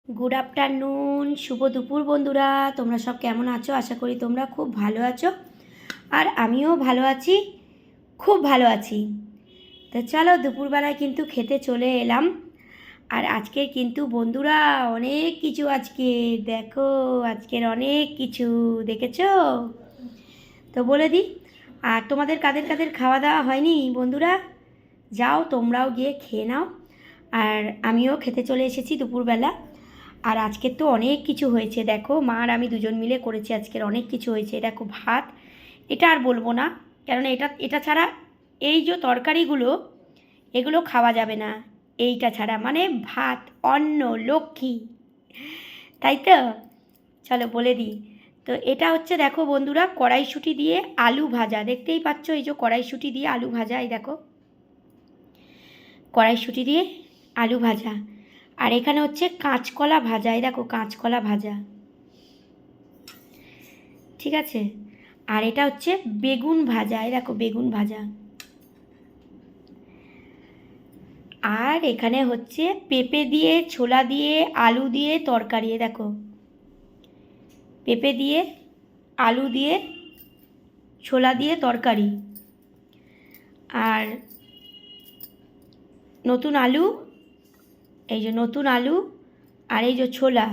Good afternoon, শুভ দুপুর বন্ধুরা। তোমরা সব কেমন আছো? আশা করি তোমরা খুব ভালো আছো, আর আমিও ভালো আছি, খুব ভালো আছি। তো চলো, দুপুরবেলায় কিন্তু খেতে চলে এলাম। আর আজকে কিন্তু বন্ধুরা অনেক কিছু, আজকে দেখো, আজকের অনেক কিছু দেখেছো তো বলে দিই। আর তোমাদের কাদের কাদের খাওয়া দাওয়া হয়নি বন্ধুরা, যাও তোমরাও গিয়ে খেয়ে নাও। আর আমিও খেতে চলে এসেছি দুপুরবেলা। আর আজকের তো অনেক কিছু হয়েছে, দেখো মা আর আমি দুজন মিলে করেছি, আজকের অনেক কিছু হয়েছে। দেখো ভাত, এটা আর বলবো না, কারণ এটা এটা ছাড়া এই যে তরকারিগুলো, এগুলো খাওয়া যাবে না এইটা ছাড়া, মানে ভাত অন্ন লক্ষ্মী, তাই তো। চলো বলে দিই। তো এটা হচ্ছে দেখো বন্ধুরা, কড়াইশুঁটি দিয়ে আলু ভাজা, দেখতেই পাচ্ছ, এই যে কড়াইশুঁটি দিয়ে আলু ভাজা, এই দেখো কড়াইশুঁটি দিয়ে আলু ভাজা। আর এখানে হচ্ছে কাঁচকলা ভাজা, এই দেখো কাঁচকলা ভাজা, ঠিক আছে। আর এটা হচ্ছে বেগুন ভাজা, এই দেখো বেগুন ভাজা। আর এখানে হচ্ছে পেঁপে দিয়ে, ছোলা দিয়ে, আলু দিয়ে তরকারি, দেখো পেঁপে দিয়ে, আলু দিয়ে, ছোলা দিয়ে তরকারি। আর নতুন আলু, এই যে নতুন আলু, আর এই যে ছোলা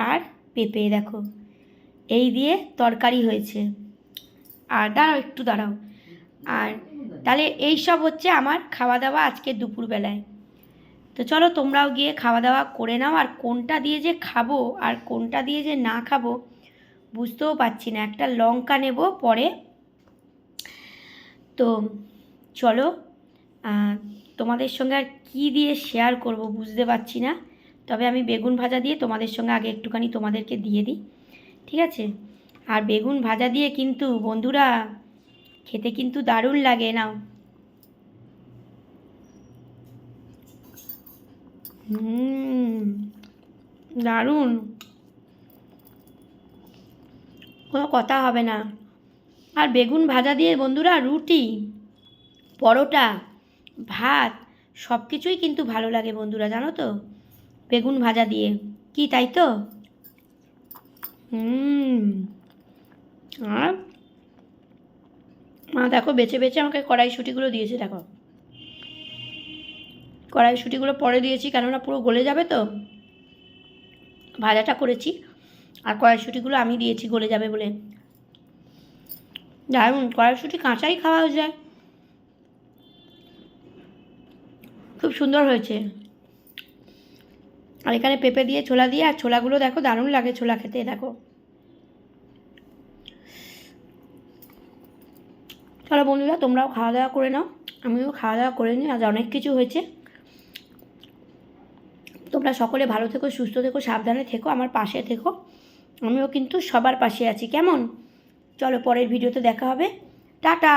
আর পেঁপে, দেখো এই দিয়ে তরকারি হয়েছে। আর দাঁড়াও একটু দাঁড়াও। আর তাহলে এই সব হচ্ছে আমার খাওয়া দাওয়া আজকে দুপুরবেলায়। তো চলো তোমরাও গিয়ে খাওয়া দাওয়া করে নাও। আর কোনটা দিয়ে যে খাবো আর কোনটা দিয়ে যে না খাবো বুঝতেও পারছি না। একটা লঙ্কা নেব পরে। তো চলো, তোমাদের সঙ্গে আর কী দিয়ে শেয়ার করব বুঝতে পারছি না। তবে আমি বেগুন ভাজা দিয়ে তোমাদের সঙ্গে আগে একটুখানি তোমাদেরকে দিয়ে দিই, ঠিক আছে। আর বেগুন ভাজা দিয়ে কিন্তু বন্ধুরা খেতে কিন্তু দারুণ লাগে। নাও, দারুণ, কোনো কথা হবে না। আর বেগুন ভাজা দিয়ে বন্ধুরা রুটি, পরোটা, ভাত সব কিছুই কিন্তু ভালো লাগে বন্ধুরা, জানো তো, বেগুন ভাজা দিয়ে। কি তাই তো? আর মা দেখো বেছে বেছে আমাকে কড়াইশুঁটিগুলো দিয়েছে, দেখো কড়াইশুঁটিগুলো পরে দিয়েছি, কেননা পুরো গলে যাবে তো, ভাজাটা করেছি। আর কড়াইশুঁটিগুলো আমি দিয়েছি গলে যাবে বলে। দারুণ, কড়াইশুঁটি কাঁচাই খাওয়া যায়, খুব সুন্দর হয়েছে। আর এখানে পেঁপে দিয়ে, ছোলা দিয়ে, আর ছোলাগুলো দেখো দারুণ লাগে ছোলা খেতে, দেখো। চলো বন্ধুরা, তোমরাও খাওয়া দাওয়া করে নাও, আমিও খাওয়া দাওয়া করে নিই। আজ অনেক কিছু হয়েছে। তোমরা সকলে ভালো থেকো, সুস্থ থেকো, সাবধানে থেকো, আমার পাশে থেকো। আমিও কিন্তু সবার পাশে আছি, কেমন? চলো পরের ভিডিওতে দেখা হবে। টাটা।